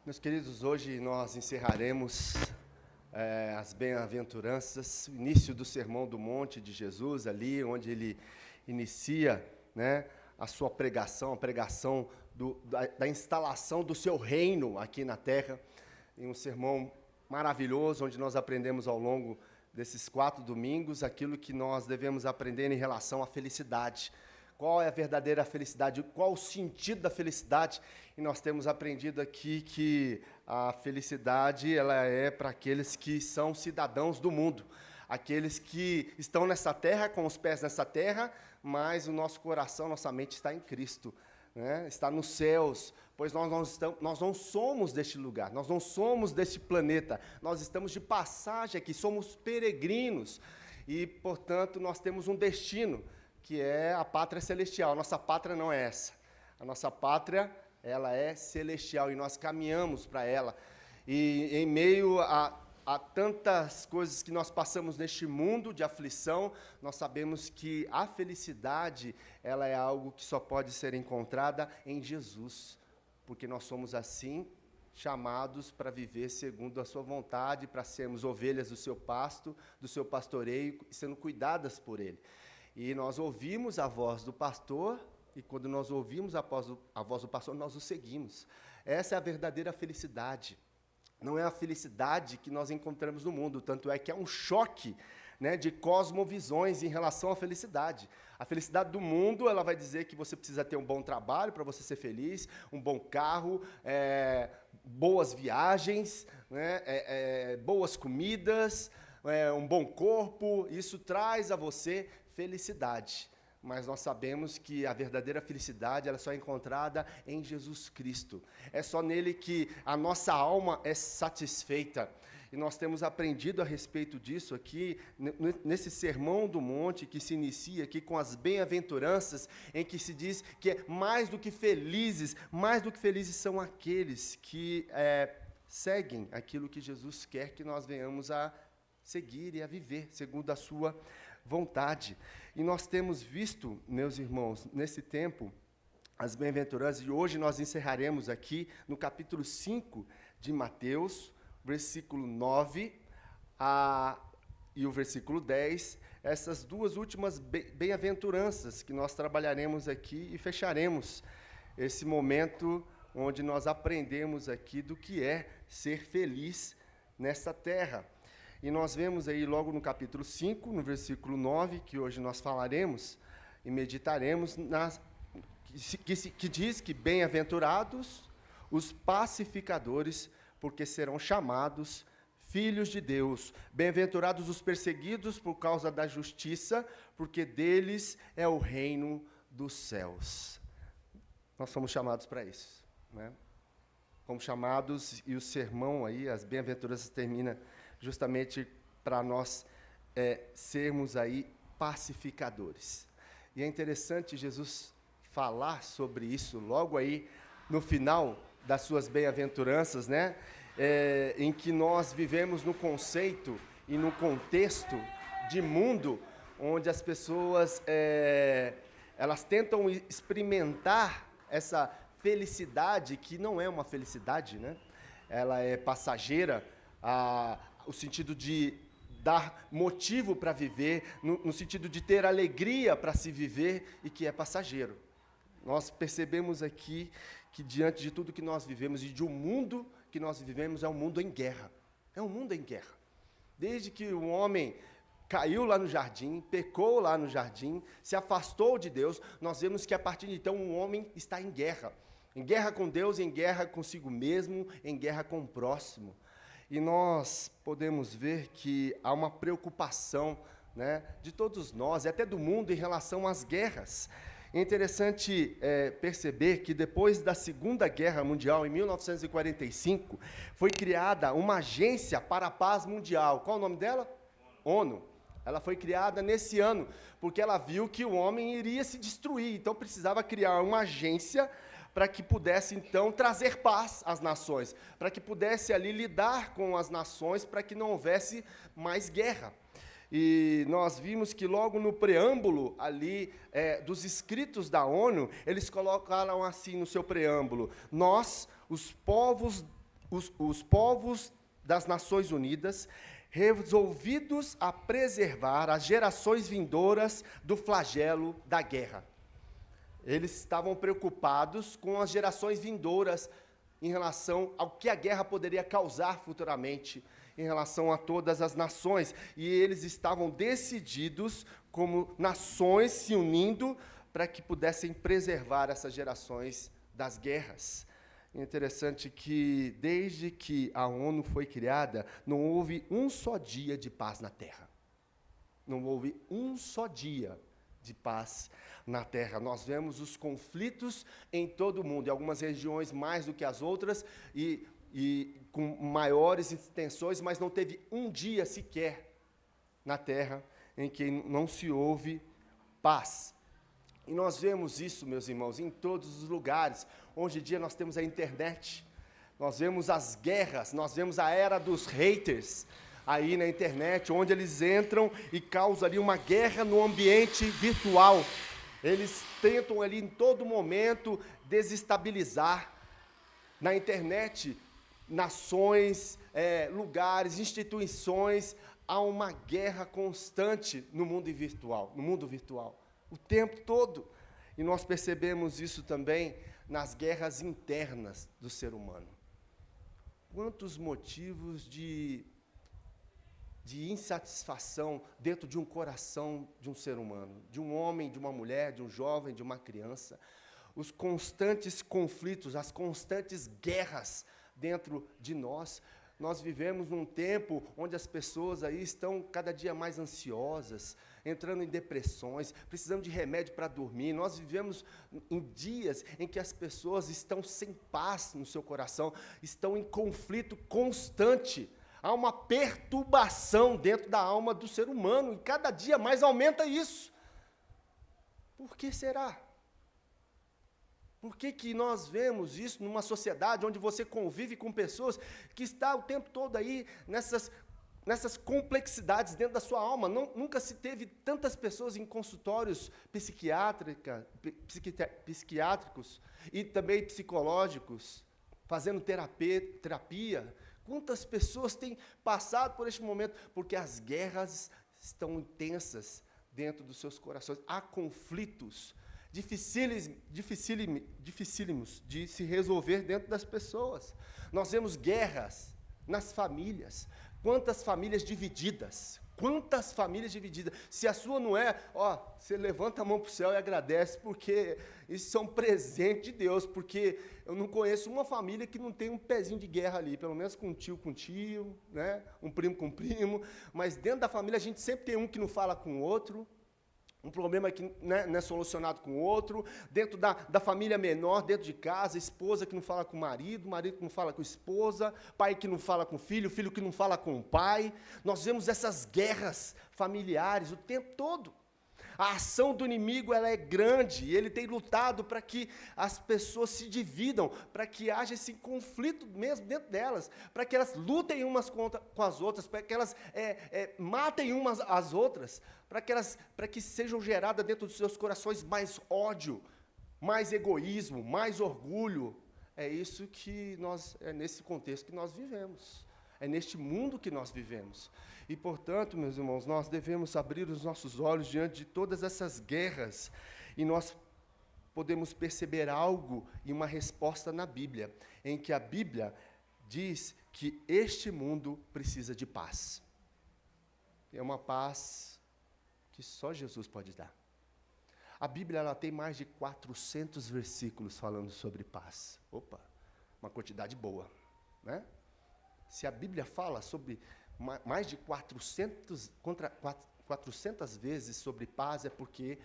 Meus queridos, hoje nós encerraremos as bem-aventuranças, o início do Sermão do Monte de Jesus, ali onde ele inicia, né, a sua pregação, a pregação da instalação do seu reino aqui na terra, em um sermão maravilhoso, onde nós aprendemos ao longo desses 4 domingos aquilo que nós devemos aprender em relação à felicidade. Qual é a verdadeira felicidade? Qual o sentido da felicidade? E nós temos aprendido aqui que a felicidade ela é para aqueles que são cidadãos do mundo, aqueles que estão nessa terra, com os pés nessa terra, mas o nosso coração, nossa mente está em Cristo, né? Está nos céus, pois nós não somos deste lugar, nós não somos deste planeta, nós estamos de passagem aqui, somos peregrinos e, portanto, nós temos um destino, que é a pátria celestial. A nossa pátria não é essa. A nossa pátria, ela é celestial e nós caminhamos para ela. E em meio a tantas coisas que nós passamos neste mundo de aflição, nós sabemos que a felicidade, ela é algo que só pode ser encontrada em Jesus, porque nós somos assim chamados para viver segundo a sua vontade, para sermos ovelhas do seu pasto, do seu pastoreio, sendo cuidadas por ele. E nós ouvimos a voz do pastor, e quando nós ouvimos a voz do pastor, nós o seguimos. Essa é a verdadeira felicidade. Não é a felicidade que nós encontramos no mundo, tanto é que é um choque, né, de cosmovisões em relação à felicidade. A felicidade do mundo, ela vai dizer que você precisa ter um bom trabalho para você ser feliz, um bom carro, boas viagens, né, boas comidas, um bom corpo. Isso traz a você felicidade, mas nós sabemos que a verdadeira felicidade ela só é encontrada em Jesus Cristo. É só nele que a nossa alma é satisfeita. E nós temos aprendido a respeito disso aqui, nesse Sermão do Monte, que se inicia aqui com as bem-aventuranças, em que se diz que é mais do que felizes são aqueles que seguem aquilo que Jesus quer que nós venhamos a seguir e a viver, segundo a sua vontade. E nós temos visto, meus irmãos, nesse tempo, as bem-aventuranças, e hoje nós encerraremos aqui no capítulo 5 de Mateus, versículo 9 e o versículo 10, essas duas últimas bem-aventuranças que nós trabalharemos aqui e fecharemos esse momento onde nós aprendemos aqui do que é ser feliz nesta terra. E nós vemos aí logo no capítulo 5, no versículo 9, que hoje nós falaremos e meditaremos, que diz que bem-aventurados os pacificadores, porque serão chamados filhos de Deus. Bem-aventurados os perseguidos por causa da justiça, porque deles é o reino dos céus. Nós somos chamados para isso, né? Fomos chamados, e o sermão aí, as bem-aventuranças termina justamente para nós sermos aí pacificadores. E é interessante Jesus falar sobre isso logo aí no final das suas bem-aventuranças, né? Em que nós vivemos no conceito e no contexto de mundo onde as pessoas elas tentam experimentar essa felicidade que não é uma felicidade, né? Ela é passageira, o sentido de dar motivo para viver, no sentido de ter alegria para se viver e que é passageiro. Nós percebemos aqui que diante de tudo que nós vivemos e de um mundo que nós vivemos, é um mundo em guerra. É um mundo em guerra. Desde que o homem caiu lá no jardim, pecou lá no jardim, se afastou de Deus, nós vemos que a partir de então o homem está em guerra com Deus, em guerra consigo mesmo, em guerra com o próximo. E nós podemos ver que há uma preocupação, né, de todos nós, e até do mundo, em relação às guerras. É interessante perceber que depois da Segunda Guerra Mundial, em 1945, foi criada uma agência para a paz mundial. Qual o nome dela? ONU. Ela foi criada nesse ano, porque ela viu que o homem iria se destruir, então precisava criar uma agência para que pudesse, então, trazer paz às nações, para que pudesse ali lidar com as nações, para que não houvesse mais guerra. E nós vimos que logo no preâmbulo ali dos escritos da ONU, eles colocaram assim no seu preâmbulo: nós, os povos os povos das Nações Unidas, resolvidos a preservar as gerações vindouras do flagelo da guerra. Eles estavam preocupados com as gerações vindouras em relação ao que a guerra poderia causar futuramente, em relação a todas as nações. E eles estavam decididos, como nações, se unindo para que pudessem preservar essas gerações das guerras. É interessante que, desde que a ONU foi criada, não houve um só dia de paz na Terra. Não houve um só dia de paz na Terra. Nós vemos os conflitos em todo o mundo, em algumas regiões mais do que as outras, e com maiores extensões, mas não teve um dia sequer na Terra em que não se houve paz. E nós vemos isso, meus irmãos, em todos os lugares. Hoje em dia nós temos a internet, nós vemos as guerras, nós vemos a era dos haters aí na internet, onde eles entram e causam ali uma guerra no ambiente virtual. Eles tentam ali em todo momento desestabilizar na internet nações, lugares, instituições. Há uma guerra constante no mundo virtual. O tempo todo. E nós percebemos isso também nas guerras internas do ser humano. Quantos motivos de insatisfação dentro de um coração de um ser humano, de um homem, de uma mulher, de um jovem, de uma criança. Os constantes conflitos, as constantes guerras dentro de nós. Nós vivemos num tempo onde as pessoas aí estão cada dia mais ansiosas, entrando em depressões, precisando de remédio para dormir. Nós vivemos em dias em que as pessoas estão sem paz no seu coração, estão em conflito constante. Há uma perturbação dentro da alma do ser humano, e cada dia mais aumenta isso. Por que será? Por que nós vemos isso numa sociedade onde você convive com pessoas que estão o tempo todo aí nessas complexidades dentro da sua alma? Nunca se teve tantas pessoas em consultórios psiquiátricos e também psicológicos, fazendo terapia. Quantas pessoas têm passado por este momento? Porque as guerras estão intensas dentro dos seus corações. Há conflitos dificílimos de se resolver dentro das pessoas. Nós vemos guerras nas famílias. Quantas famílias divididas? Quantas famílias divididas? Se a sua não é, você levanta a mão para o céu e agradece, porque isso é um presente de Deus, porque eu não conheço uma família que não tem um pezinho de guerra ali, pelo menos com tio, né? Um primo com primo, mas dentro da família a gente sempre tem um que não fala com o outro, um problema que não é solucionado com o outro, dentro da família menor, dentro de casa, esposa que não fala com o marido que não fala com a esposa, pai que não fala com o filho que não fala com o pai. Nós vemos essas guerras familiares o tempo todo. A ação do inimigo ela é grande, e ele tem lutado para que as pessoas se dividam, para que haja esse conflito mesmo dentro delas, para que elas lutem umas com as outras, para que elas matem umas às outras, para que sejam geradas dentro dos seus corações mais ódio, mais egoísmo, mais orgulho. É isso que é nesse contexto que nós vivemos. É neste mundo que nós vivemos. E, portanto, meus irmãos, nós devemos abrir os nossos olhos diante de todas essas guerras, e nós podemos perceber algo e uma resposta na Bíblia, em que a Bíblia diz que este mundo precisa de paz. É uma paz que só Jesus pode dar. A Bíblia ela tem mais de 400 versículos falando sobre paz. Opa, uma quantidade boa, né? Se a Bíblia fala sobre mais de 400 vezes sobre paz, é porque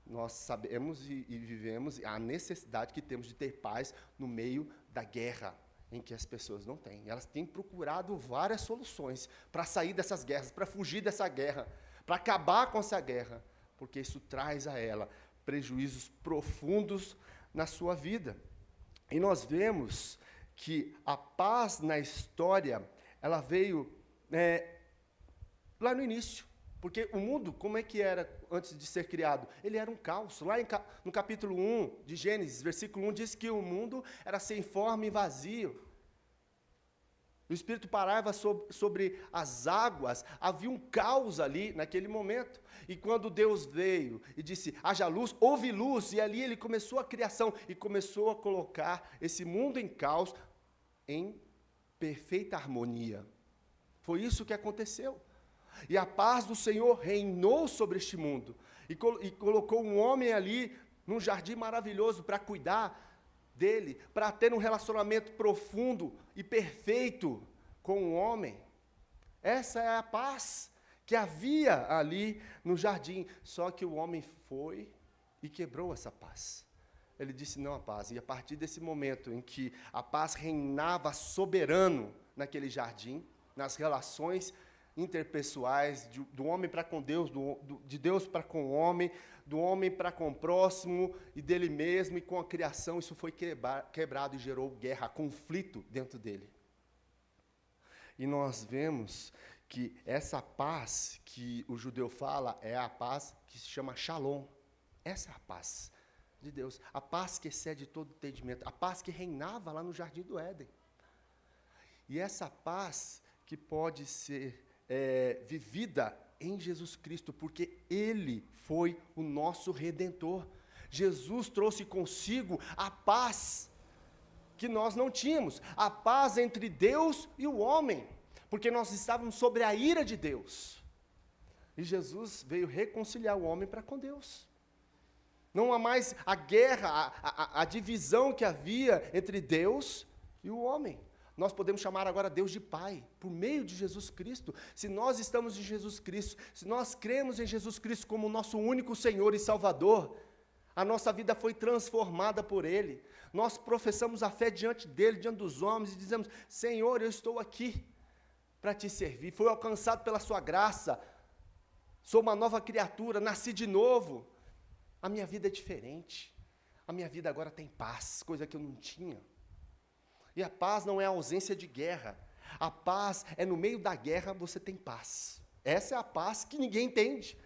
nós sabemos e vivemos a necessidade que temos de ter paz no meio da guerra, em que as pessoas não têm. Elas têm procurado várias soluções para sair dessas guerras, para fugir dessa guerra, para acabar com essa guerra, porque isso traz a ela prejuízos profundos na sua vida. E nós vemos que a paz na história, ela veio lá no início, porque o mundo, como é que era antes de ser criado? Ele era um caos. Lá no capítulo 1 de Gênesis, versículo 1, diz que o mundo era sem forma e vazio. O Espírito pairava sobre as águas, havia um caos ali naquele momento. E quando Deus veio e disse, haja luz, houve luz, e ali ele começou a criação e começou a colocar esse mundo em caos em perfeita harmonia. Foi isso que aconteceu. E a paz do Senhor reinou sobre este mundo. E colocou um homem ali, num jardim maravilhoso, para cuidar dele, para ter um relacionamento profundo e perfeito com o homem. Essa é a paz que havia ali no jardim. Só que o homem foi e quebrou essa paz. Ele disse não à paz. E a partir desse momento em que a paz reinava soberano naquele jardim, nas relações interpessoais, do homem para com Deus, de Deus para com o homem, do homem para com o próximo e dele mesmo e com a criação, isso foi quebrado e gerou guerra, conflito dentro dele. E nós vemos que essa paz que o judeu fala é a paz que se chama Shalom. Essa é a paz de Deus, a paz que excede todo entendimento, a paz que reinava lá no Jardim do Éden. E essa paz que pode ser vivida em Jesus Cristo, porque Ele foi o nosso Redentor. Jesus trouxe consigo a paz que nós não tínhamos, a paz entre Deus e o homem, porque nós estávamos sobre a ira de Deus. E Jesus veio reconciliar o homem para com Deus. Não há mais a guerra, a divisão que havia entre Deus e o homem. Nós podemos chamar agora Deus de Pai, por meio de Jesus Cristo. Se nós estamos em Jesus Cristo, se nós cremos em Jesus Cristo como nosso único Senhor e Salvador, a nossa vida foi transformada por Ele. Nós professamos a fé diante dEle, diante dos homens, e dizemos, Senhor, eu estou aqui para Te servir. Fui alcançado pela Sua graça, sou uma nova criatura, nasci de novo. A minha vida é diferente. A minha vida agora tem paz, coisa que eu não tinha. E a paz não é a ausência de guerra. A paz é no meio da guerra você tem paz. Essa é a paz que ninguém entende.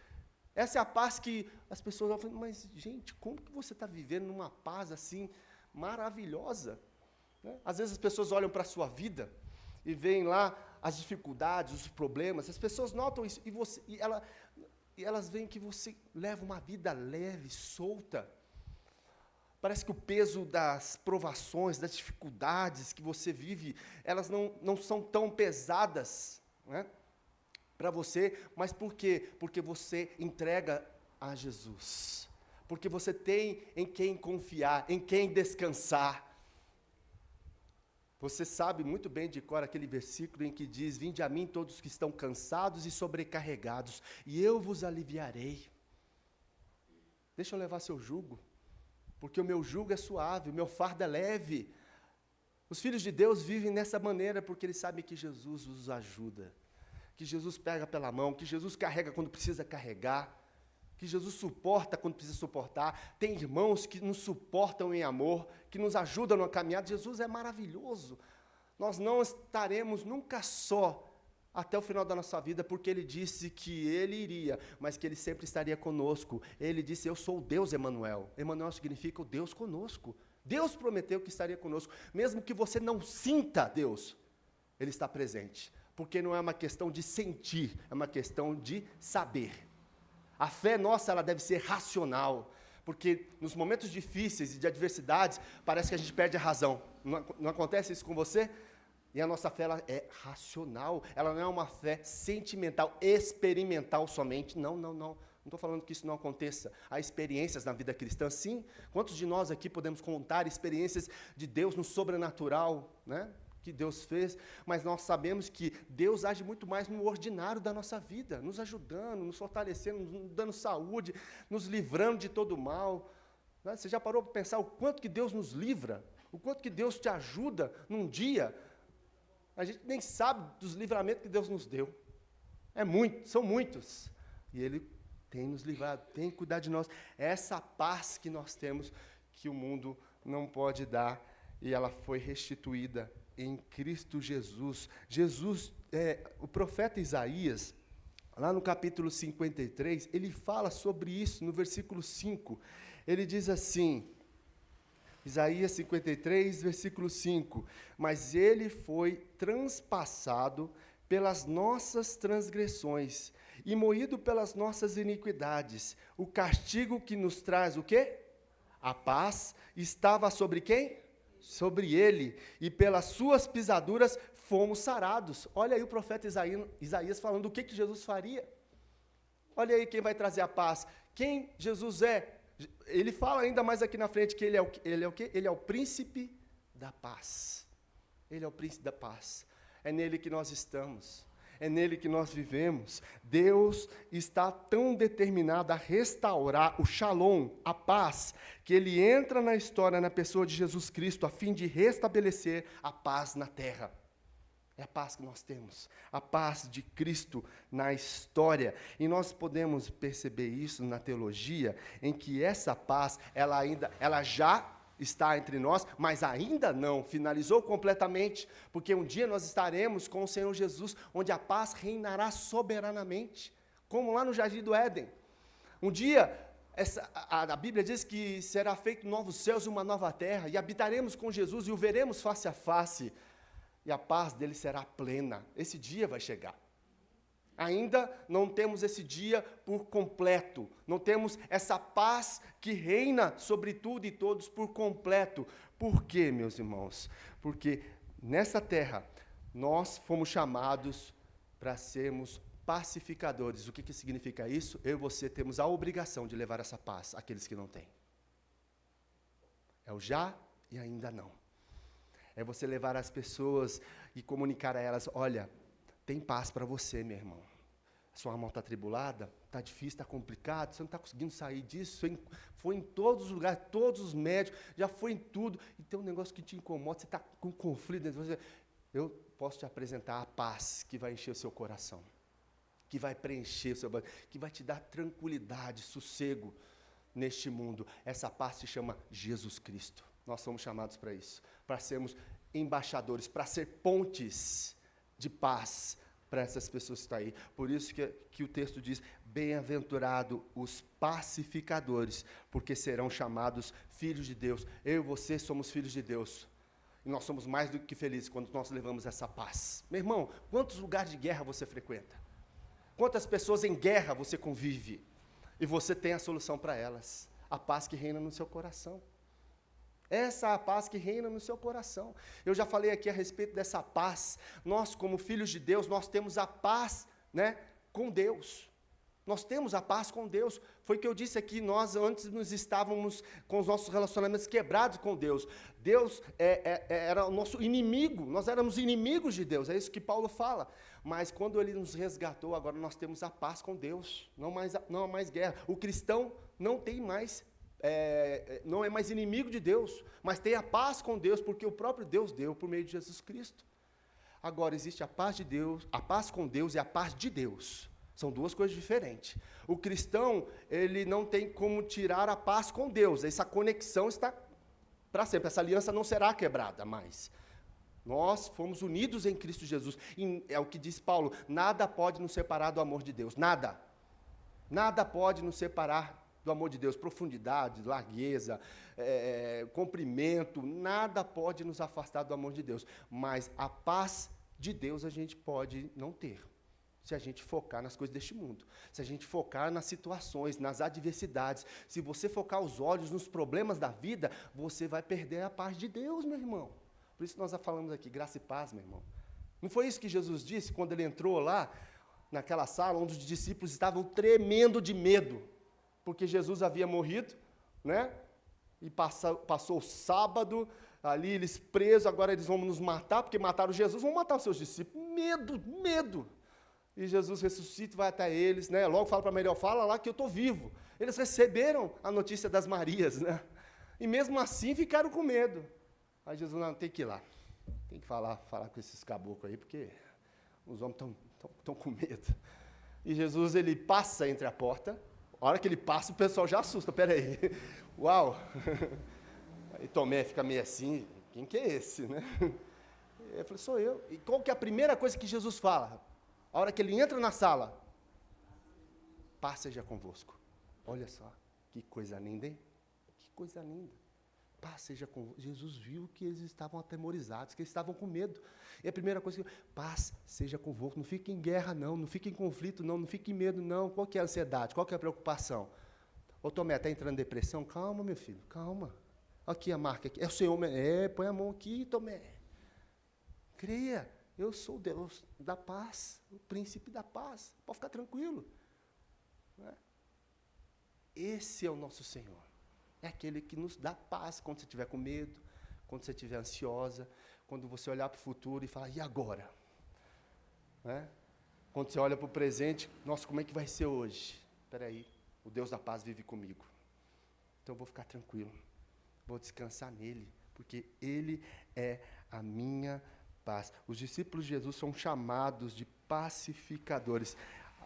Essa é a paz que as pessoas falam, mas gente, como que você está vivendo numa paz assim maravilhosa? Às vezes as pessoas olham para a sua vida e veem lá as dificuldades, os problemas. As pessoas notam isso e elas veem que você leva uma vida leve, solta. Parece que o peso das provações, das dificuldades que você vive, elas não são tão pesadas, né, para você, mas por quê? Porque você entrega a Jesus, porque você tem em quem confiar, em quem descansar. Você sabe muito bem de cor aquele versículo em que diz, vinde a mim todos que estão cansados e sobrecarregados, e eu vos aliviarei. Deixa eu levar seu jugo. Porque o meu jugo é suave, o meu fardo é leve. Os filhos de Deus vivem nessa maneira porque eles sabem que Jesus os ajuda, que Jesus pega pela mão, que Jesus carrega quando precisa carregar, que Jesus suporta quando precisa suportar. Tem irmãos que nos suportam em amor, que nos ajudam na caminhada. Jesus é maravilhoso. Nós não estaremos nunca só até o final da nossa vida, porque Ele disse que Ele iria, mas que Ele sempre estaria conosco. Ele disse, eu sou o Deus Emanuel. Emanuel significa o Deus conosco. Deus prometeu que estaria conosco. Mesmo que você não sinta Deus, Ele está presente. Porque não é uma questão de sentir, é uma questão de saber. A fé nossa, ela deve ser racional. Porque nos momentos difíceis e de adversidades, parece que a gente perde a razão. Não acontece isso com você? E a nossa fé, ela é racional, ela não é uma fé sentimental, experimental somente. Não estou falando que isso não aconteça. Há experiências na vida cristã, sim. Quantos de nós aqui podemos contar experiências de Deus no sobrenatural, né, que Deus fez? Mas nós sabemos que Deus age muito mais no ordinário da nossa vida, nos ajudando, nos fortalecendo, nos dando saúde, nos livrando de todo mal. Né? Você já parou para pensar o quanto que Deus nos livra? O quanto que Deus te ajuda num dia? A gente nem sabe dos livramentos que Deus nos deu. São muitos. E Ele tem nos livrado, tem cuidado de nós. Essa paz que nós temos, que o mundo não pode dar, e ela foi restituída em Cristo Jesus. O profeta Isaías, lá no capítulo 53, ele fala sobre isso, no versículo 5. Ele diz assim, Isaías 53, versículo 5. Mas ele foi transpassado pelas nossas transgressões e moído pelas nossas iniquidades. O castigo que nos traz o quê? A paz estava sobre quem? Sobre ele. E pelas suas pisaduras fomos sarados. Olha aí o profeta Isaías falando o que Jesus faria. Olha aí quem vai trazer a paz. Quem Jesus é? Ele fala ainda mais aqui na frente que ele é o quê? Ele é o príncipe da paz. Ele é o príncipe da paz. É nele que nós estamos. É nele que nós vivemos. Deus está tão determinado a restaurar o shalom, a paz, que ele entra na história, na pessoa de Jesus Cristo, a fim de restabelecer a paz na terra. É a paz que nós temos, a paz de Cristo na história. E nós podemos perceber isso na teologia, em que essa paz, ela já está entre nós, mas ainda não finalizou completamente, porque um dia nós estaremos com o Senhor Jesus, onde a paz reinará soberanamente, como lá no Jardim do Éden. Um dia, a Bíblia diz que será feito novos céus e uma nova terra, e habitaremos com Jesus e o veremos face a face, e a paz dele será plena. Esse dia vai chegar. Ainda não temos esse dia por completo, não temos essa paz que reina sobre tudo e todos por completo. Por quê, meus irmãos? Porque nessa terra nós fomos chamados para sermos pacificadores. O que significa isso? Eu e você temos a obrigação de levar essa paz àqueles que não têm. É o já e ainda não. É você levar as pessoas e comunicar a elas, olha, tem paz para você, meu irmão. Sua alma está atribulada, está difícil, está complicado, você não está conseguindo sair disso, foi em todos os lugares, todos os médicos, já foi em tudo, e tem um negócio que te incomoda, você está com conflito dentro de você. Eu posso te apresentar a paz que vai encher o seu coração, que vai preencher o seu coração, que vai te dar tranquilidade, sossego neste mundo. Essa paz se chama Jesus Cristo. Nós somos chamados para isso, para sermos embaixadores, para ser pontes de paz para essas pessoas que estão aí. Por isso que o texto diz, bem-aventurado os pacificadores, porque serão chamados filhos de Deus. Eu e você somos filhos de Deus. E nós somos mais do que felizes quando nós levamos essa paz. Meu irmão, quantos lugares de guerra você frequenta? Quantas pessoas em guerra você convive? E você tem a solução para elas. A paz que reina no seu coração. Essa é a paz que reina no seu coração. Eu já falei aqui a respeito dessa paz. Nós, como filhos de Deus, nós temos a paz, né, com Deus. Nós temos a paz com Deus. Foi o que eu disse aqui, nós antes nos estávamos com os nossos relacionamentos quebrados com Deus. Deus era o nosso inimigo, nós éramos inimigos de Deus, é isso que Paulo fala. Mas quando Ele nos resgatou, agora nós temos a paz com Deus, não há mais guerra. O cristão não tem mais não é mais inimigo de Deus, mas tem a paz com Deus, porque o próprio Deus deu por meio de Jesus Cristo. Agora, existe a paz de Deus, a paz com Deus e a paz de Deus. São duas coisas diferentes. O cristão, ele não tem como tirar a paz com Deus, essa conexão está para sempre, essa aliança não será quebrada mais. Nós fomos unidos em Cristo Jesus, e é o que diz Paulo, nada pode nos separar do amor de Deus, nada. Nada pode nos separar do amor de Deus, profundidade, largueza, comprimento, nada pode nos afastar do amor de Deus, mas a paz de Deus a gente pode não ter, se a gente focar nas coisas deste mundo, se a gente focar nas situações, nas adversidades, se você focar os olhos nos problemas da vida, você vai perder a paz de Deus, meu irmão. Por isso nós falamos aqui, graça e paz, meu irmão. Não foi isso que Jesus disse quando ele entrou lá, naquela sala, onde os discípulos estavam tremendo de medo, porque Jesus havia morrido, né? E passou o sábado, ali eles presos, agora eles vão nos matar, porque mataram Jesus, vão matar os seus discípulos. Medo. E Jesus ressuscita e vai até eles, né? Logo fala para Maria, fala lá que eu estou vivo. Eles receberam a notícia das Marias, né? E mesmo assim ficaram com medo. Aí Jesus, não, tem que ir lá. Tem que falar com esses caboclos aí, porque os homens estão com medo. E Jesus, ele passa entre a porta. A hora que ele passa, o pessoal já assusta. Peraí, uau! Aí Tomé fica meio assim, quem que é esse, né? Eu falei, sou eu. E qual que é a primeira coisa que Jesus fala? A hora que ele entra na sala, paz seja convosco. Olha só, que coisa linda, hein? Que coisa linda. Paz seja com... Jesus viu que eles estavam atemorizados, que eles estavam com medo. E a primeira coisa que... Paz seja convosco. Não fique em guerra, não fique em conflito, não fique em medo, não. Qual que é a ansiedade? Qual que é a preocupação? Ô Tomé, está entrando em depressão? Calma, meu filho, calma. Aqui a marca, aqui. É o Senhor, põe a mão aqui, Tomé. Creia, eu sou o Deus da paz, o príncipe da paz. Pode ficar tranquilo. Não é? Esse é o nosso Senhor. É aquele que nos dá paz quando você estiver com medo, quando você estiver ansiosa, quando você olhar para o futuro e falar, e agora? Né? Quando você olha para o presente, nossa, como é que vai ser hoje? Espera aí, o Deus da paz vive comigo. Então eu vou ficar tranquilo, vou descansar nele, porque ele é a minha paz. Os discípulos de Jesus são chamados de pacificadores.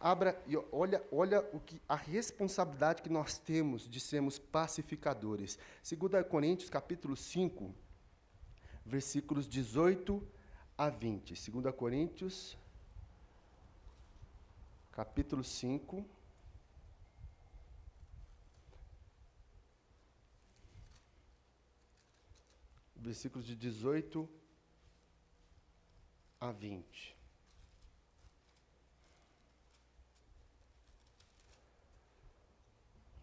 Abra e olha a responsabilidade que nós temos de sermos pacificadores. 2 Coríntios, capítulo 5, versículos 18 a 20. 2 Coríntios, capítulo 5, versículos de 18 a 20.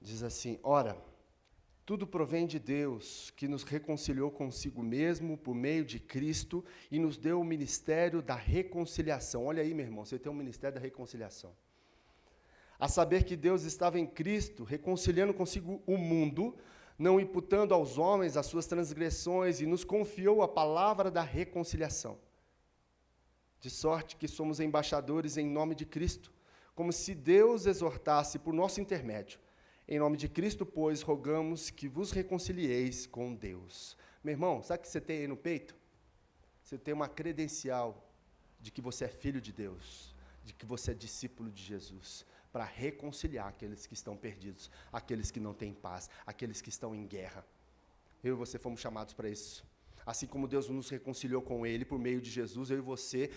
Diz assim, ora, tudo provém de Deus, que nos reconciliou consigo mesmo por meio de Cristo e nos deu o ministério da reconciliação. Olha aí, meu irmão, você tem o ministério da reconciliação. A saber que Deus estava em Cristo, reconciliando consigo o mundo, não imputando aos homens as suas transgressões, e nos confiou a palavra da reconciliação. De sorte que somos embaixadores em nome de Cristo, como se Deus exortasse por nosso intermédio. Em nome de Cristo, pois, rogamos que vos reconcilieis com Deus. Meu irmão, sabe o que você tem aí no peito? Você tem uma credencial de que você é filho de Deus, de que você é discípulo de Jesus, para reconciliar aqueles que estão perdidos, aqueles que não têm paz, aqueles que estão em guerra. Eu e você fomos chamados para isso. Assim como Deus nos reconciliou com Ele por meio de Jesus, eu e você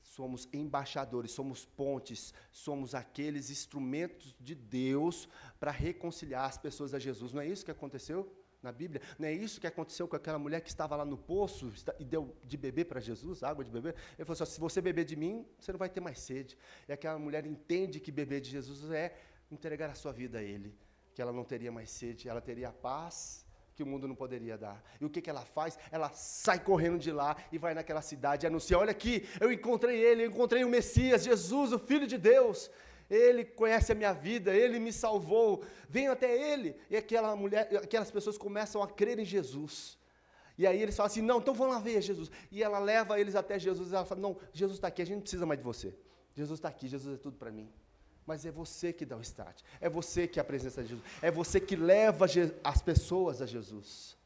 somos embaixadores, somos pontes, somos aqueles instrumentos de Deus para reconciliar as pessoas a Jesus. Não é isso que aconteceu na Bíblia? Não é isso que aconteceu com aquela mulher que estava lá no poço e deu de beber para Jesus, água de beber? Ele falou assim, se você beber de mim, você não vai ter mais sede. E aquela mulher entende que beber de Jesus é entregar a sua vida a Ele, que ela não teria mais sede, ela teria a paz que o mundo não poderia dar. E o que ela faz? Ela sai correndo de lá e vai naquela cidade e anuncia, olha aqui, eu encontrei ele, eu encontrei o Messias, Jesus, o Filho de Deus. Ele conhece a minha vida, ele me salvou, venham até ele. E aquelas pessoas começam a crer em Jesus. E aí eles falam assim, não, então vão lá ver Jesus. E ela leva eles até Jesus e ela fala, não, Jesus está aqui, a gente não precisa mais de você. Jesus está aqui, Jesus é tudo para mim. Mas é você que dá o start, é você que é a presença de Jesus, é você que leva as pessoas a Jesus,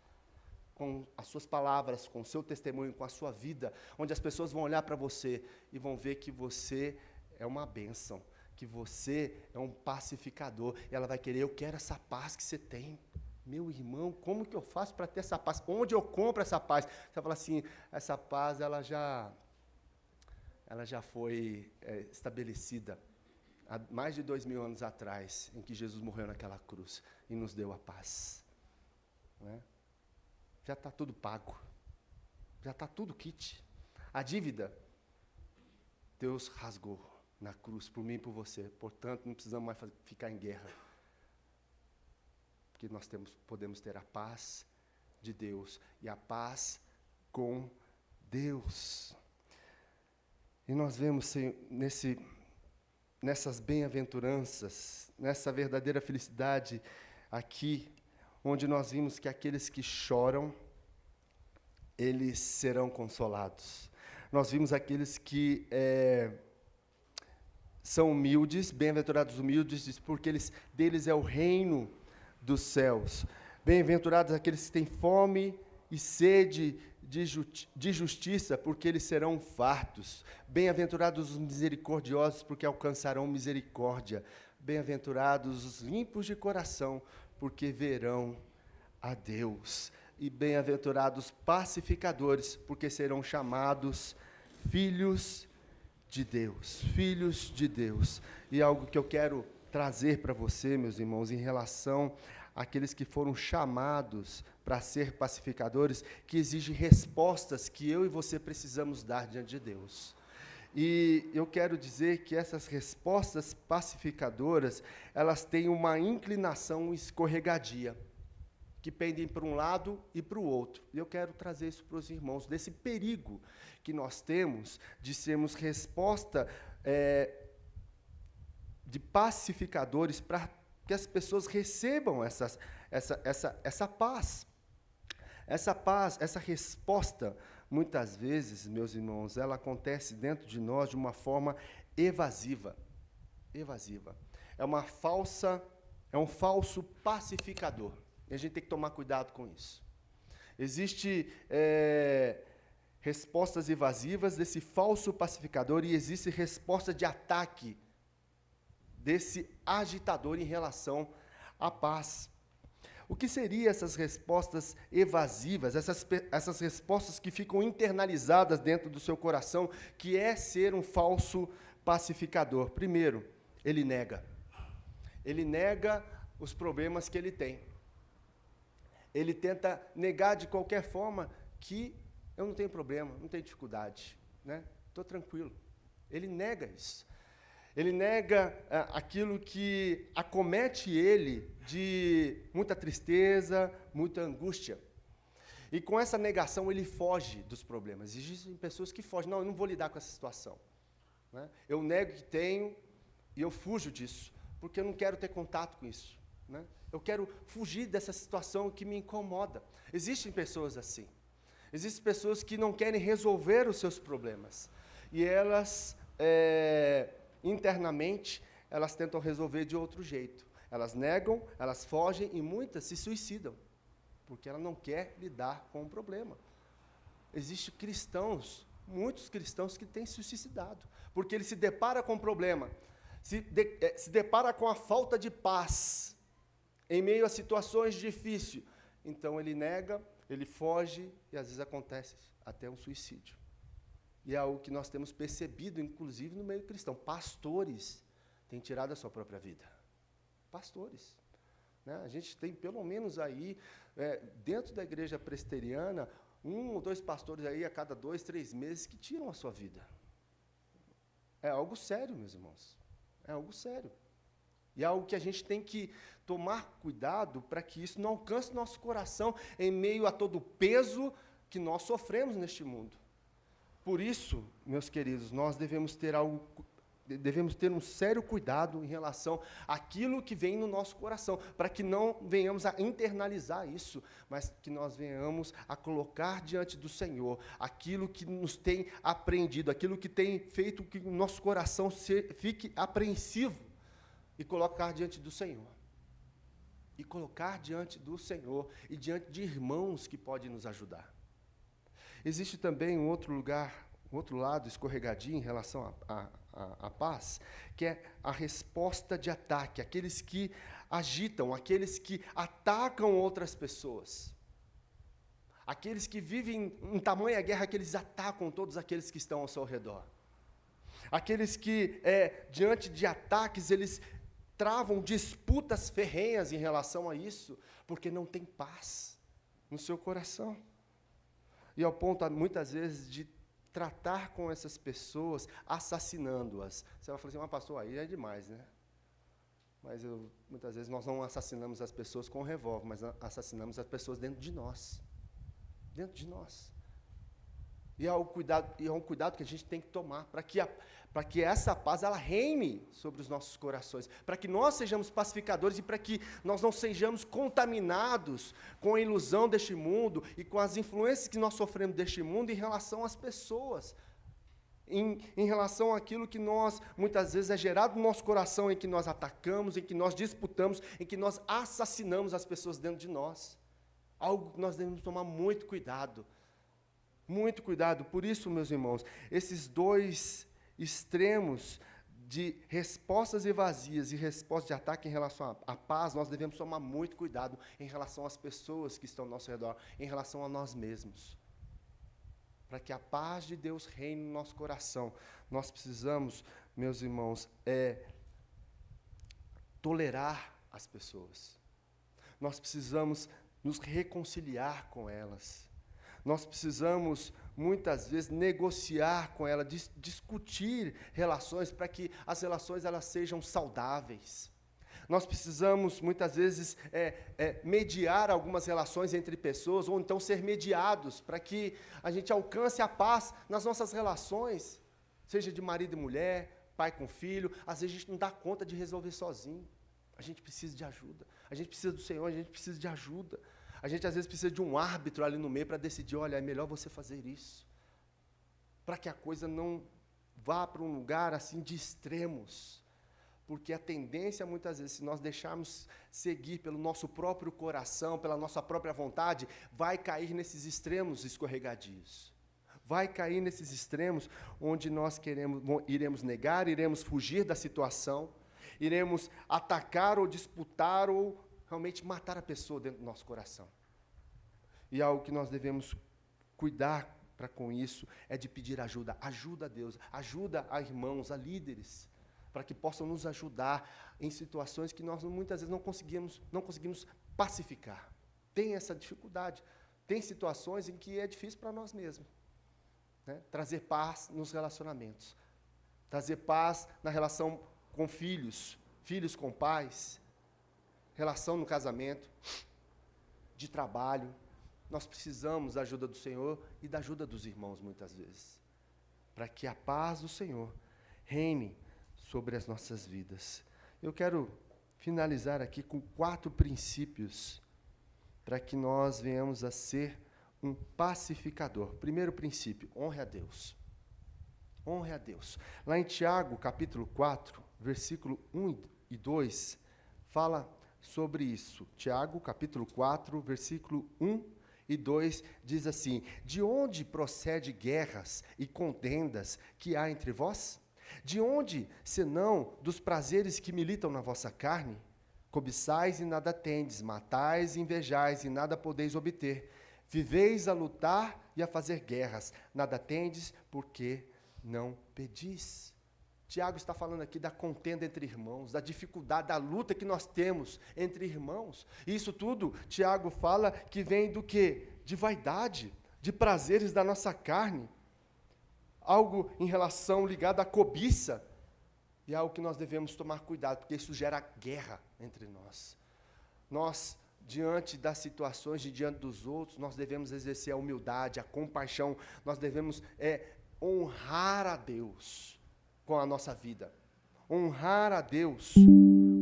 com as suas palavras, com o seu testemunho, com a sua vida, onde as pessoas vão olhar para você e vão ver que você é uma bênção, que você é um pacificador, e ela vai querer, eu quero essa paz que você tem. Meu irmão, como que eu faço para ter essa paz? Onde eu compro essa paz? Você fala assim, essa paz ela já foi estabelecida há mais de 2000 anos atrás, em que Jesus morreu naquela cruz e nos deu a paz. Né? Já está tudo pago, já está tudo kit. A dívida, Deus rasgou na cruz, por mim e por você, portanto não precisamos mais ficar em guerra, porque nós podemos ter a paz de Deus, e a paz com Deus. E nós vemos nessas bem-aventuranças, nessa verdadeira felicidade aqui, onde nós vimos que aqueles que choram, eles serão consolados. Nós vimos aqueles que são humildes, bem-aventurados humildes, porque deles é o reino dos céus. Bem-aventurados aqueles que têm fome e sede de justiça, porque eles serão fartos. Bem-aventurados os misericordiosos, porque alcançarão misericórdia. Bem-aventurados os limpos de coração, porque verão a Deus. E bem-aventurados pacificadores, porque serão chamados filhos de Deus. Filhos de Deus. E algo que eu quero trazer para você, meus irmãos, em relação aqueles que foram chamados para ser pacificadores, que exige respostas que eu e você precisamos dar diante de Deus. E eu quero dizer que essas respostas pacificadoras, elas têm uma inclinação escorregadia, que pendem para um lado e para o outro. E eu quero trazer isso para os irmãos, desse perigo que nós temos de sermos resposta de pacificadores para que as pessoas recebam essa paz. Essa paz, essa resposta, muitas vezes, meus irmãos, ela acontece dentro de nós de uma forma evasiva. Evasiva. É um falso pacificador. E a gente tem que tomar cuidado com isso. Existem respostas evasivas desse falso pacificador e existe resposta de ataque desse agitador em relação à paz. O que seriam essas respostas evasivas, essas respostas que ficam internalizadas dentro do seu coração, que é ser um falso pacificador? Primeiro, ele nega. Ele nega os problemas que ele tem. Ele tenta negar de qualquer forma que eu não tenho problema, não tenho dificuldade, né? Estou tranquilo. Ele nega isso. Ele nega aquilo que acomete ele de muita tristeza, muita angústia. E com essa negação ele foge dos problemas. Existem pessoas que fogem. Não, eu não vou lidar com essa situação, né? Eu nego que tenho e eu fujo disso, porque eu não quero ter contato com isso, né? Eu quero fugir dessa situação que me incomoda. Existem pessoas assim. Existem pessoas que não querem resolver os seus problemas. E elas, internamente, elas tentam resolver de outro jeito. Elas negam, elas fogem e muitas se suicidam, porque ela não quer lidar com o problema. Existem cristãos, muitos cristãos que têm se suicidado, porque ele se depara com o problema, se depara com a falta de paz, em meio a situações difíceis. Então, ele nega, ele foge, e às vezes acontece até um suicídio. E é algo que nós temos percebido, inclusive, no meio cristão. Pastores têm tirado a sua própria vida. Pastores, né? A gente tem, pelo menos aí, dentro da igreja presbiteriana, 1 ou 2 pastores aí a cada 2, 3 meses que tiram a sua vida. É algo sério, meus irmãos. É algo sério. E é algo que a gente tem que tomar cuidado para que isso não alcance nosso coração em meio a todo o peso que nós sofremos neste mundo. Por isso, meus queridos, nós devemos ter um sério cuidado em relação àquilo que vem no nosso coração, para que não venhamos a internalizar isso, mas que nós venhamos a colocar diante do Senhor aquilo que nos tem apreendido, aquilo que tem feito que o nosso coração fique apreensivo, e colocar diante do Senhor. E colocar diante do Senhor e diante de irmãos que podem nos ajudar. Existe também um outro lado escorregadio em relação à paz, que é a resposta de ataque, aqueles que agitam, aqueles que atacam outras pessoas. Aqueles que vivem em tamanha guerra que eles atacam todos aqueles que estão ao seu redor. Aqueles que, diante de ataques, eles travam disputas ferrenhas em relação a isso, porque não tem paz no seu coração. E ao ponto, muitas vezes, de tratar com essas pessoas, assassinando-as. Você vai falar assim, pastor, aí é demais, né? Mas muitas vezes nós não assassinamos as pessoas com revólver, mas assassinamos as pessoas dentro de nós. Dentro de nós. E é um cuidado que a gente tem que tomar para que essa paz ela reine sobre os nossos corações, para que nós sejamos pacificadores e para que nós não sejamos contaminados com a ilusão deste mundo e com as influências que nós sofremos deste mundo em relação às pessoas, em relação àquilo que nós, muitas vezes, é gerado no nosso coração, em que nós atacamos, em que nós disputamos, em que nós assassinamos as pessoas dentro de nós. Algo que nós devemos tomar muito cuidado. Muito cuidado. Por isso, meus irmãos, esses dois extremos de respostas evasivas e respostas de ataque em relação à paz, nós devemos tomar muito cuidado em relação às pessoas que estão ao nosso redor, em relação a nós mesmos. Para que a paz de Deus reine no nosso coração, nós precisamos, meus irmãos, tolerar as pessoas. nós precisamos nos reconciliar com elas. Nós precisamos, muitas vezes, negociar com ela, discutir relações para que as relações elas sejam saudáveis. Nós precisamos, muitas vezes, mediar algumas relações entre pessoas, ou então ser mediados, para que a gente alcance a paz nas nossas relações, seja de marido e mulher, pai com filho. Às vezes a gente não dá conta de resolver sozinho. A gente precisa de ajuda. A gente precisa do Senhor, a gente precisa de ajuda. A gente, às vezes, precisa de um árbitro ali no meio para decidir, olha, é melhor você fazer isso, para que a coisa não vá para um lugar, assim, de extremos. Porque a tendência, muitas vezes, se nós deixarmos seguir pelo nosso próprio coração, pela nossa própria vontade, vai cair nesses extremos escorregadios. Vai cair nesses extremos onde nós iremos negar, iremos fugir da situação, iremos atacar ou disputar ou realmente matar a pessoa dentro do nosso coração. E algo que nós devemos cuidar para com isso é de pedir ajuda. Ajuda a Deus, ajuda a irmãos, a líderes, para que possam nos ajudar em situações que nós muitas vezes não conseguimos pacificar. Tem essa dificuldade. Tem situações em que é difícil para nós mesmos, né? Trazer paz nos relacionamentos. Trazer paz na relação com filhos, filhos com pais, relação no casamento, de trabalho. Nós precisamos da ajuda do Senhor e da ajuda dos irmãos, muitas vezes, para que a paz do Senhor reine sobre as nossas vidas. Eu quero finalizar aqui com 4 princípios para que nós venhamos a ser um pacificador. Primeiro princípio, honre a Deus. Honre a Deus. Lá em Tiago, capítulo 4, versículo 1 e 2, fala sobre isso. Tiago, capítulo 4, versículo 1 e 2, diz assim: de onde procede guerras e contendas que há entre vós? De onde, senão dos prazeres que militam na vossa carne? Cobiçais e nada tendes, matais e invejais e nada podeis obter. Viveis a lutar e a fazer guerras, nada tendes, porque não pedis. Tiago está falando aqui da contenda entre irmãos, da dificuldade, da luta que nós temos entre irmãos. E isso tudo, Tiago fala que vem do quê? De vaidade, de prazeres da nossa carne. Algo em relação ligado à cobiça. E é algo que nós devemos tomar cuidado, porque isso gera guerra entre nós. Nós, diante das situações, diante dos outros, nós devemos exercer a humildade, a compaixão, nós devemos honrar a Deus com a nossa vida, honrar a Deus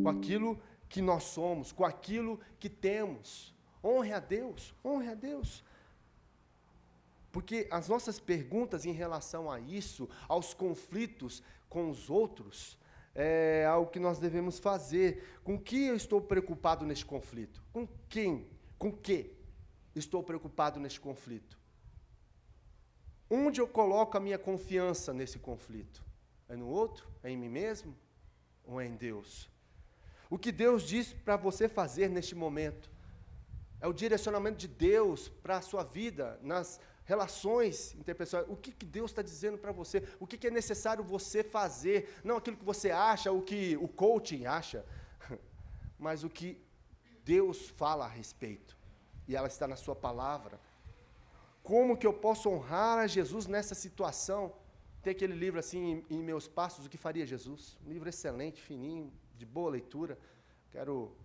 com aquilo que nós somos, com aquilo que temos. Honre a Deus, honre a Deus. Porque as nossas perguntas em relação a isso, aos conflitos com os outros, é algo que nós devemos fazer. Com que eu estou preocupado neste conflito? Com quem? Com que estou preocupado neste conflito? Onde eu coloco a minha confiança nesse conflito? É no outro? É em mim mesmo? Ou é em Deus? O que Deus diz para você fazer neste momento? É o direcionamento de Deus para a sua vida, nas relações interpessoais. O que Deus está dizendo para você? O que é necessário você fazer? Não aquilo que você acha, o que o coaching acha, mas o que Deus fala a respeito. E ela está na sua palavra. Como que eu posso honrar a Jesus nessa situação? Tem aquele livro assim, em Meus Passos, O que Faria Jesus? Um livro excelente, fininho, de boa leitura. Quero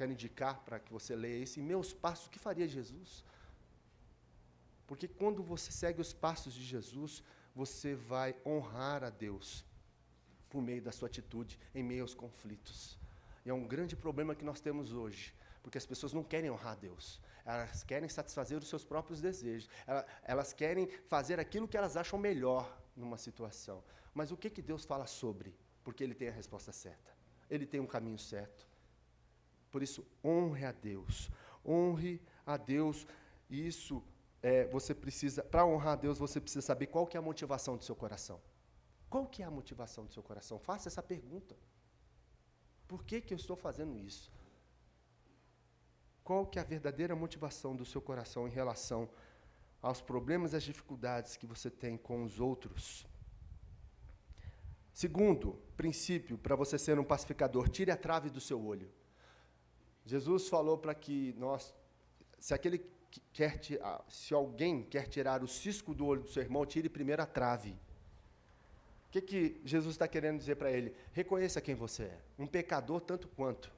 indicar para que você leia isso. Em Meus Passos, O que Faria Jesus? Porque quando você segue os passos de Jesus, você vai honrar a Deus por meio da sua atitude, em meio aos conflitos. E é um grande problema que nós temos hoje, porque as pessoas não querem honrar a Deus. Elas querem satisfazer os seus próprios desejos. Elas querem fazer aquilo que elas acham melhor numa situação. Mas o que Deus fala sobre? Porque Ele tem a resposta certa. Ele tem um caminho certo. Por isso, honre a Deus. Honre a Deus. E isso, você precisa, para honrar a Deus, você precisa saber qual que é a motivação do seu coração. Qual que é a motivação do seu coração? Faça essa pergunta. Por que eu estou fazendo isso? Qual que é a verdadeira motivação do seu coração em relação aos problemas e às dificuldades que você tem com os outros? Segundo princípio, para você ser um pacificador, tire a trave do seu olho. Jesus falou para que nós, se alguém quer tirar o cisco do olho do seu irmão, tire primeiro a trave. O que Jesus está querendo dizer para ele? Reconheça quem você é, um pecador tanto quanto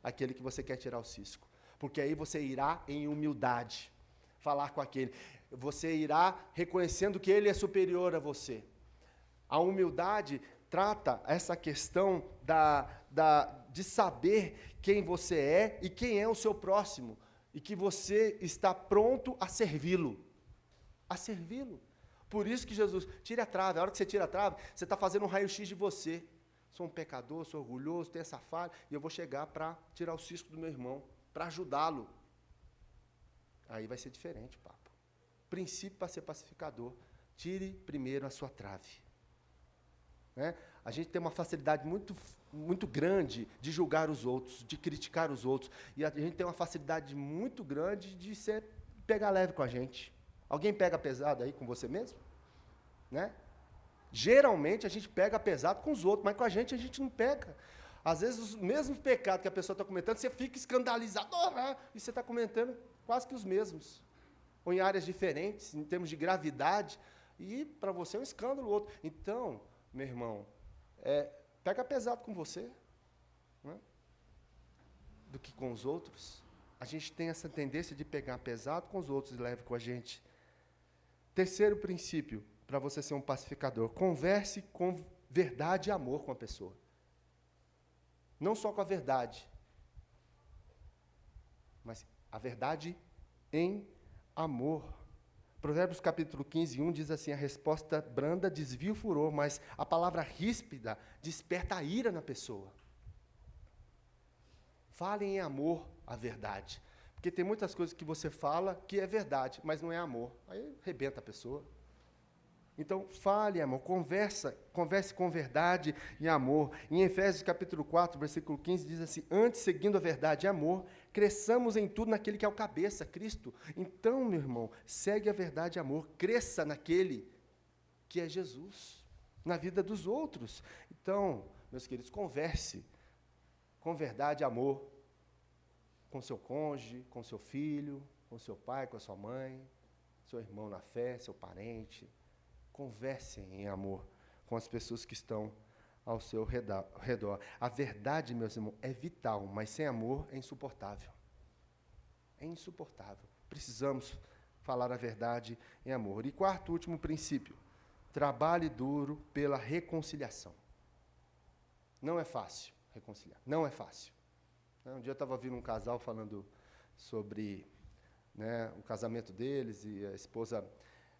aquele que você quer tirar o cisco, porque aí você irá em humildade falar com aquele, você irá reconhecendo que ele é superior a você. A humildade trata essa questão de saber quem você é e quem é o seu próximo, e que você está pronto a servi-lo. A servi-lo. Por isso que Jesus, tire a trave. A hora que você tira a trave, você está fazendo um raio-x de você. Sou um pecador, sou orgulhoso, tenho essa falha, e eu vou chegar para tirar o cisco do meu irmão, para ajudá-lo. Aí vai ser diferente o papo. Princípio para ser pacificador. Tire primeiro a sua trave. Né? A gente tem uma facilidade muito grande de julgar os outros, de criticar os outros. E a gente tem uma facilidade muito grande de pegar leve com a gente. Alguém pega pesado aí com você mesmo? Né? Geralmente a gente pega pesado com os outros, mas com a gente não pega. Às vezes os mesmos pecados que a pessoa está cometendo, você fica escandalizado, e você está cometendo quase que os mesmos. Ou em áreas diferentes, em termos de gravidade, e para você é um escândalo o outro. Então, meu irmão, pega pesado com você, né, do que com os outros. A gente tem essa tendência de pegar pesado com os outros e leve com a gente. Terceiro princípio, para você ser um pacificador: converse com verdade e amor com a pessoa. Não só com a verdade, mas a verdade em amor. Provérbios capítulo 15, 1 diz assim: a resposta branda desvia o furor, mas a palavra ríspida desperta a ira na pessoa. Fale em amor a verdade. Porque tem muitas coisas que você fala que é verdade, mas não é amor. Aí arrebenta a pessoa. Então, fale, amor, converse com verdade e amor. Em Efésios capítulo 4, versículo 15, diz assim: antes, seguindo a verdade e amor, cresçamos em tudo naquele que é o cabeça, Cristo. Então, meu irmão, segue a verdade e amor, cresça naquele que é Jesus, na vida dos outros. Então, meus queridos, converse com verdade e amor, com seu cônjuge, com seu filho, com seu pai, com a sua mãe, seu irmão na fé, seu parente. Conversem em amor com as pessoas que estão ao seu redor. A verdade, meus irmãos, é vital, mas sem amor é insuportável. É insuportável. Precisamos falar a verdade em amor. E quarto, último princípio: trabalhe duro pela reconciliação. Não é fácil reconciliar, não é fácil. Um dia eu estava ouvindo um casal falando sobre, né, o casamento deles, e a esposa,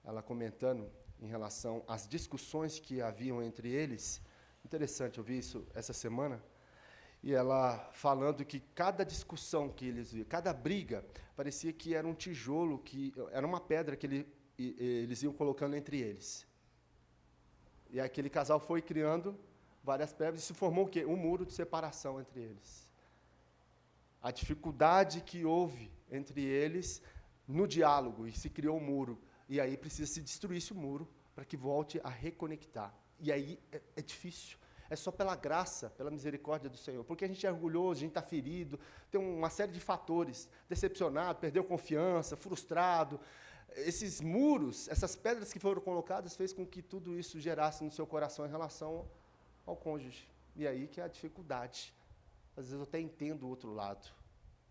ela comentando em relação às discussões que haviam entre eles. Interessante, eu vi isso essa semana. E ela falando que cada discussão que eles viam, cada briga, parecia que era um tijolo, era uma pedra que eles iam colocando entre eles. E aquele casal foi criando várias pedras e se formou o quê? Um muro de separação entre eles. A dificuldade que houve entre eles no diálogo, e se criou um muro. E aí precisa se destruir esse muro para que volte a reconectar. E aí é difícil. É só pela graça, pela misericórdia do Senhor. Porque a gente é orgulhoso, a gente está ferido, tem uma série de fatores. Decepcionado, perdeu confiança, frustrado. Esses muros, essas pedras que foram colocadas, fez com que tudo isso gerasse no seu coração em relação ao cônjuge. E aí que é a dificuldade. Às vezes eu até entendo o outro lado,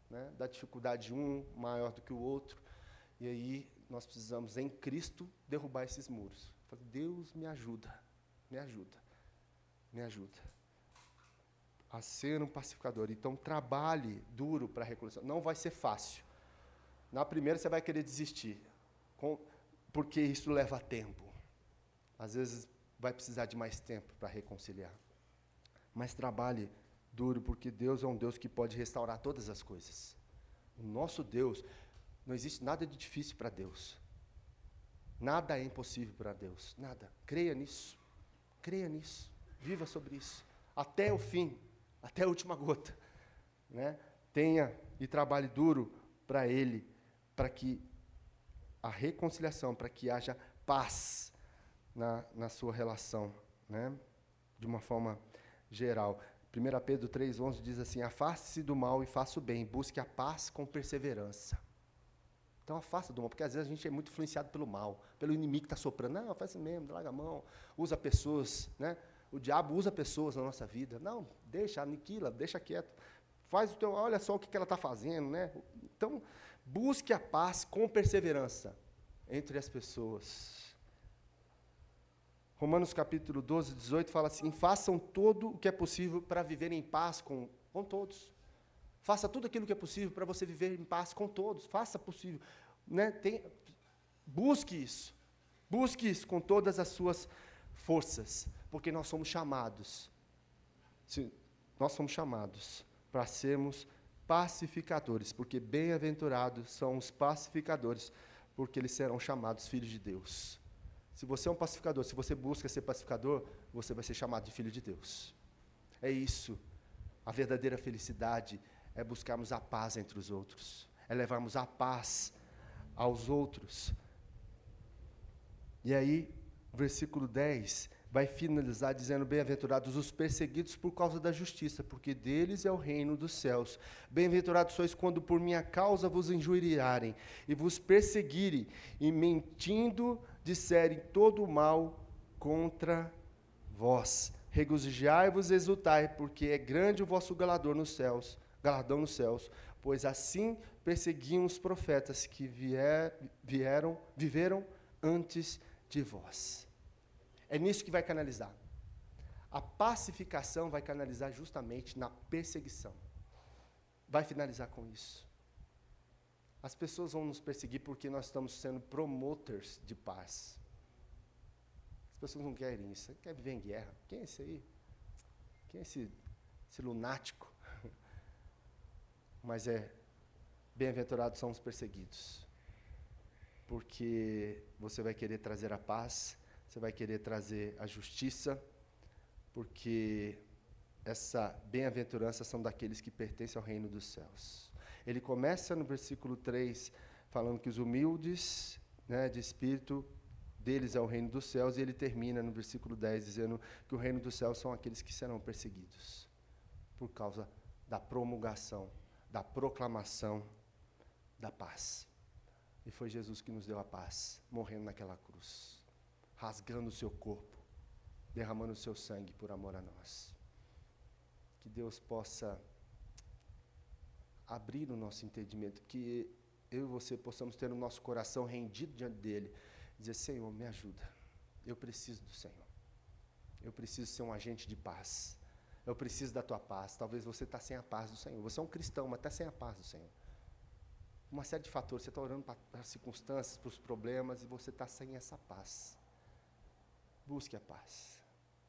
né, da dificuldade de um maior do que o outro. E aí nós precisamos, em Cristo, derrubar esses muros. Deus, me ajuda, me ajuda, me ajuda a ser um pacificador. Então, trabalhe duro para a reconciliação. Não vai ser fácil. Na primeira, você vai querer desistir, porque isso leva tempo. Às vezes, vai precisar de mais tempo para reconciliar. Mas trabalhe duro, porque Deus é um Deus que pode restaurar todas as coisas. O nosso Deus, não existe nada de difícil para Deus. Nada é impossível para Deus, nada. Creia nisso, viva sobre isso, até o fim, até a última gota. Né? Tenha e trabalhe duro para Ele, para que a reconciliação, para que haja paz na sua relação, né? De uma forma geral. 1 Pedro 3,11 diz assim: afaste-se do mal e faça o bem, busque a paz com perseverança. Então afasta do mal, porque às vezes a gente é muito influenciado pelo mal, pelo inimigo que está soprando. Não, faz assim mesmo, larga a mão, usa pessoas, né? O diabo usa pessoas na nossa vida. Não, deixa, aniquila, deixa quieto. Faz o teu, olha só o que ela está fazendo, né? Então, busque a paz com perseverança entre as pessoas. Romanos capítulo 12, 18 fala assim: façam todo o que é possível para viver em paz com todos. Faça tudo aquilo que é possível para você viver em paz com todos. Faça possível. Né? Busque isso. Busque isso com todas as suas forças. Porque nós somos chamados. Nós somos chamados para sermos pacificadores. Porque bem-aventurados são os pacificadores, porque eles serão chamados filhos de Deus. Se você é um pacificador, se você busca ser pacificador, você vai ser chamado de filho de Deus. É isso. A verdadeira felicidade é buscarmos a paz entre os outros, é levarmos a paz aos outros. E aí, o versículo 10 vai finalizar dizendo: bem-aventurados os perseguidos por causa da justiça, porque deles é o reino dos céus. Bem-aventurados sois quando por minha causa vos injuriarem, e vos perseguirem, e mentindo disserem todo o mal contra vós. Regozijai-vos e exultai, porque é grande o vosso galardão nos céus, pois assim perseguiam os profetas que viveram antes de vós. É nisso que vai canalizar. A pacificação vai canalizar justamente na perseguição. Vai finalizar com isso. As pessoas vão nos perseguir porque nós estamos sendo promoters de paz. As pessoas não querem isso. Quer viver em guerra? Quem é esse aí? Quem é esse lunático? Mas bem-aventurados são os perseguidos, porque você vai querer trazer a paz, você vai querer trazer a justiça, porque essa bem-aventurança são daqueles que pertencem ao reino dos céus. Ele começa no versículo 3, falando que os humildes, né, de espírito, deles é o reino dos céus, e ele termina no versículo 10, dizendo que o reino dos céus são aqueles que serão perseguidos, por causa da promulgação, da proclamação da paz. E foi Jesus que nos deu a paz, morrendo naquela cruz, rasgando o seu corpo, derramando o seu sangue por amor a nós. Que Deus possa abrir o nosso entendimento, que eu e você possamos ter o nosso coração rendido diante dele, dizer: Senhor, me ajuda, eu preciso do Senhor, eu preciso ser um agente de paz, eu preciso da tua paz. Talvez você está sem a paz do Senhor, você é um cristão, mas está sem a paz do Senhor. Uma série de fatores, você está orando para as circunstâncias, para os problemas, e você está sem essa paz. Busque a paz,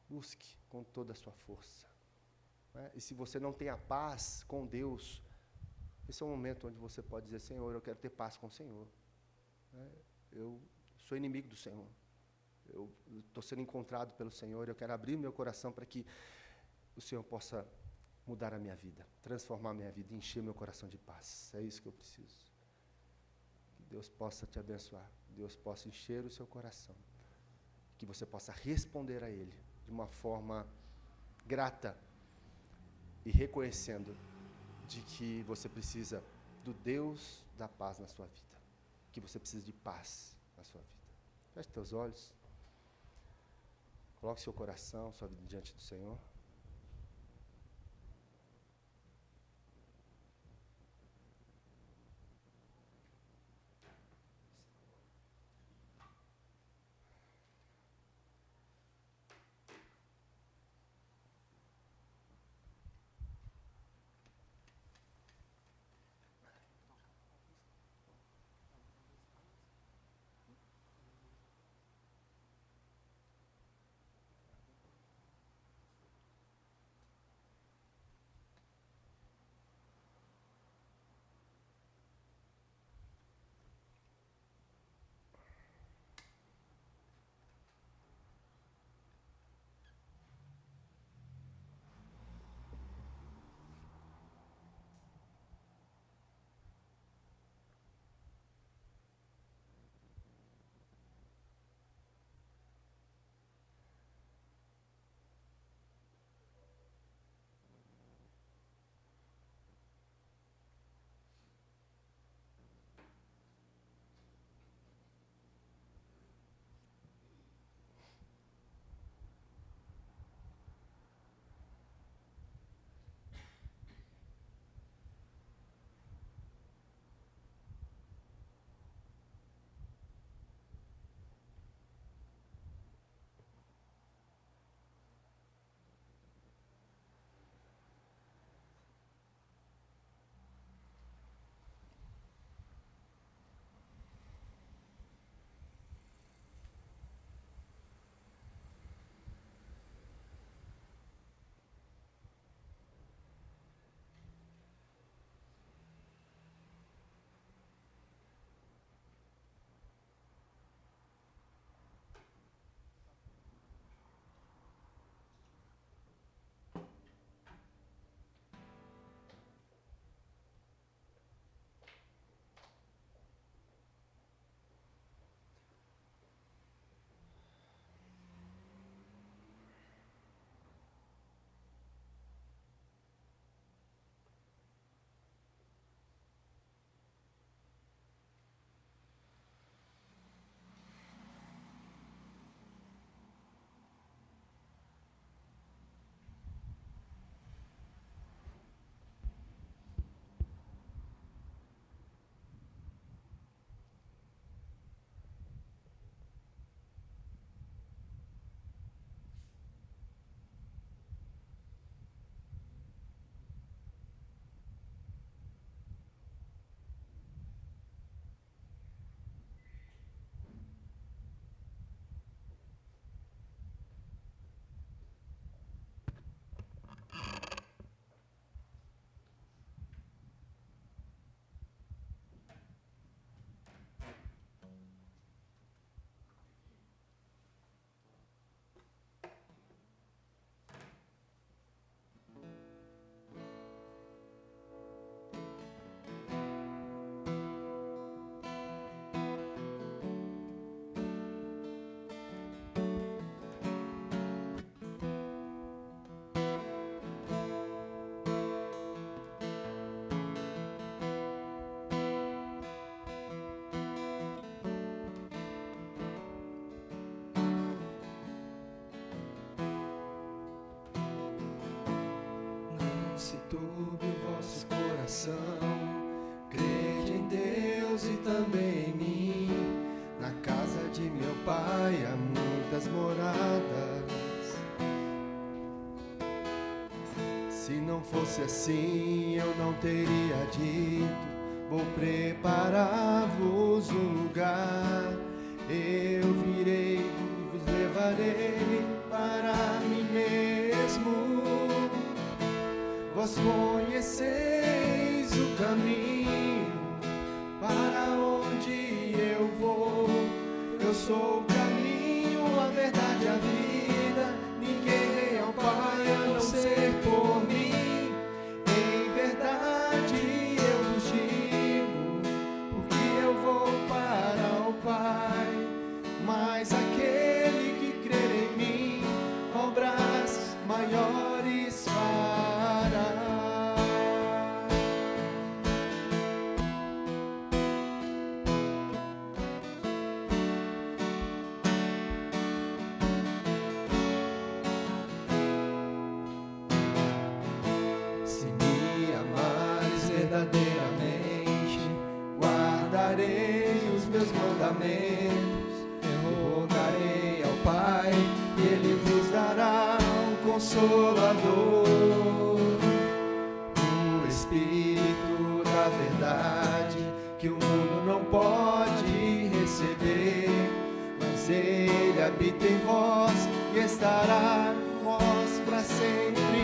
busque com toda a sua força. Né? E se você não tem a paz com Deus, esse é o momento onde você pode dizer: Senhor, eu quero ter paz com o Senhor. Né? Eu sou inimigo do Senhor, eu estou sendo encontrado pelo Senhor, eu quero abrir meu coração para que o Senhor possa mudar a minha vida, transformar a minha vida, encher meu coração de paz. É isso que eu preciso. Que Deus possa te abençoar, que Deus possa encher o seu coração, que você possa responder a Ele de uma forma grata e reconhecendo de que você precisa do Deus da paz na sua vida, que você precisa de paz na sua vida. Feche teus olhos, coloque seu coração, sua vida diante do Senhor. fosse assim, eu não teria dito: vou preparar-vos um lugar. Eu virei e vos levarei para mim mesmo. Vós conheceis o caminho para onde eu vou. Eu sou o caminho, a verdade e a vida. Ninguém vem ao Pai a não ser por mim. Em verdade eu vos digo, porque eu vou para o Pai. Mas aquele que crer em mim, obras maiores fará. Se me amares verdadeiramente, guardarei os meus mandamentos. Eu rogarei ao Pai e Ele vos dará um Consolador, o Espírito da verdade, que o mundo não pode receber, mas Ele habita em vós e estará em vós para sempre.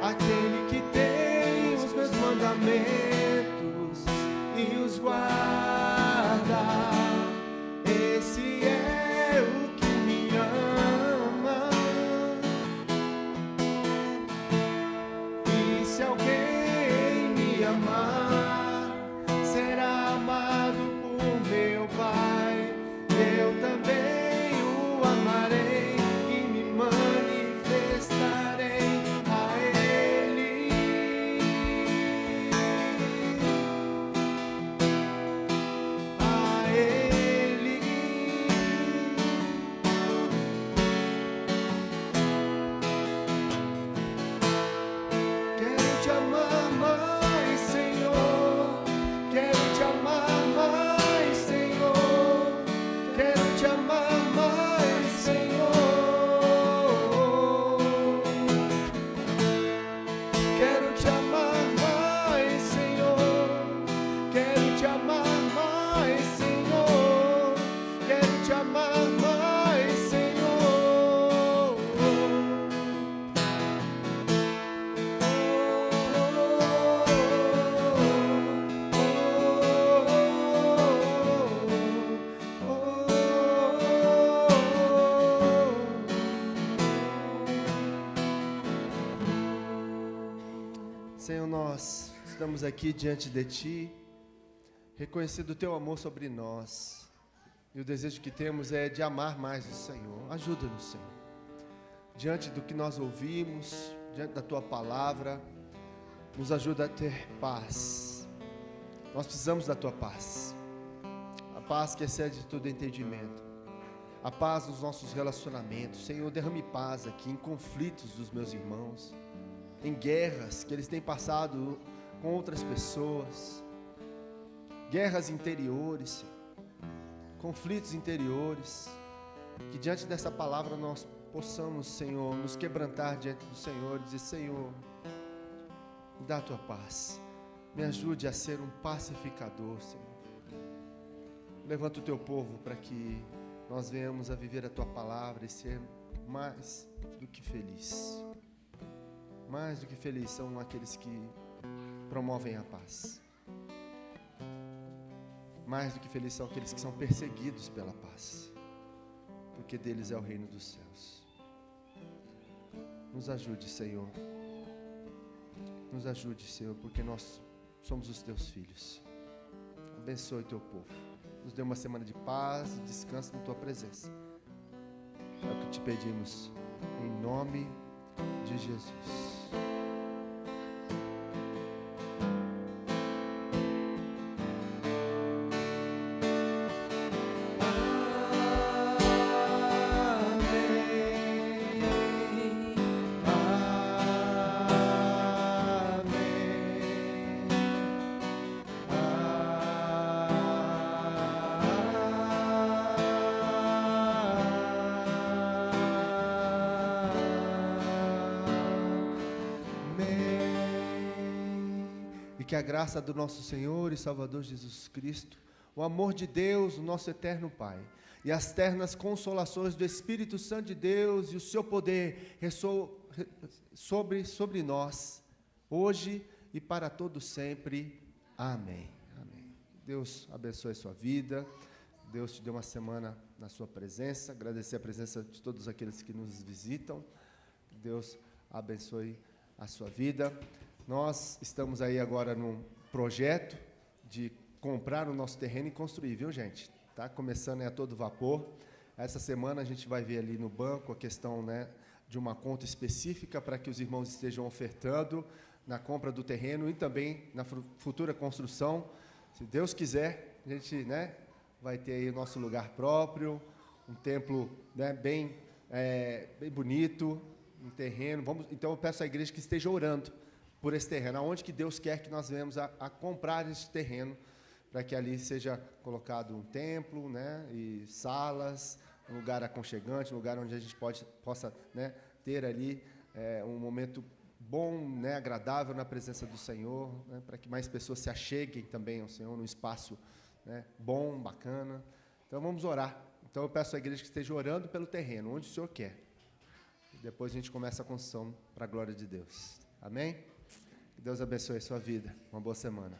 Aquele que tem os meus mandamentos e os guarda, esse é o que me ama. E se alguém me amar, será amado por meu Pai. Eu também o amarei e me manifestarei a Ele. A Ele. Quero te amar mais, Senhor. Quero te amar mais, Senhor. Quero te amar mais, Senhor. Quero te amar mais, Senhor. Quero te amar mais, Senhor. Quero te amar mais, Senhor. Senhor, nós estamos aqui diante de Ti, reconhecendo o Teu amor sobre nós. E o desejo que temos é de amar mais o Senhor. Ajuda-nos, Senhor. Diante do que nós ouvimos, diante da Tua palavra, nos ajuda a ter paz. Nós precisamos da Tua paz. A paz que excede todo entendimento. A paz nos nossos relacionamentos. Senhor, derrame paz aqui em conflitos dos meus irmãos, em guerras que eles têm passado com outras pessoas, guerras interiores, Senhor, conflitos interiores, que diante dessa palavra nós possamos, Senhor, nos quebrantar diante do Senhor e dizer: Senhor, me dá a Tua paz, me ajude a ser um pacificador, Senhor. Levanta o Teu povo para que nós venhamos a viver a Tua palavra e ser mais do que feliz. Mais do que felizes são aqueles que promovem a paz. Mais do que felizes são aqueles que são perseguidos pela paz, porque deles é o reino dos céus. Nos ajude, Senhor. Nos ajude, Senhor, porque nós somos os Teus filhos. Abençoe o Teu povo. Nos dê uma semana de paz e descanso na Tua presença. É o que te pedimos, em nome de Jesus. que a graça do nosso Senhor e Salvador Jesus Cristo, o amor de Deus, o nosso eterno Pai, e as ternas consolações do Espírito Santo de Deus e o seu poder sobre nós, hoje e para todos sempre. Amém. Amém. Deus abençoe a sua vida. Deus te dê uma semana na sua presença. Agradecer a presença de todos aqueles que nos visitam. Deus abençoe a sua vida. Nós estamos aí agora num projeto de comprar o nosso terreno e construir, viu, gente? Tá começando a todo vapor. Essa semana a gente vai ver ali no banco a questão, né, de uma conta específica para que os irmãos estejam ofertando na compra do terreno e também na futura construção. Se Deus quiser, a gente, né, vai ter aí o nosso lugar próprio, um templo, né, bem bonito, um terreno. Então eu peço à igreja que esteja orando por esse terreno, aonde que Deus quer que nós venhamos a comprar esse terreno, para que ali seja colocado um templo, né, e salas, um lugar aconchegante, um lugar onde a gente possa, né, ter ali um momento bom, né, agradável na presença do Senhor, né, para que mais pessoas se acheguem também ao Senhor, num espaço, né, bom, bacana. Então vamos orar. Então eu peço à igreja que esteja orando pelo terreno, onde o Senhor quer. E depois a gente começa a construção para a glória de Deus. Amém? Que Deus abençoe a sua vida. Uma boa semana.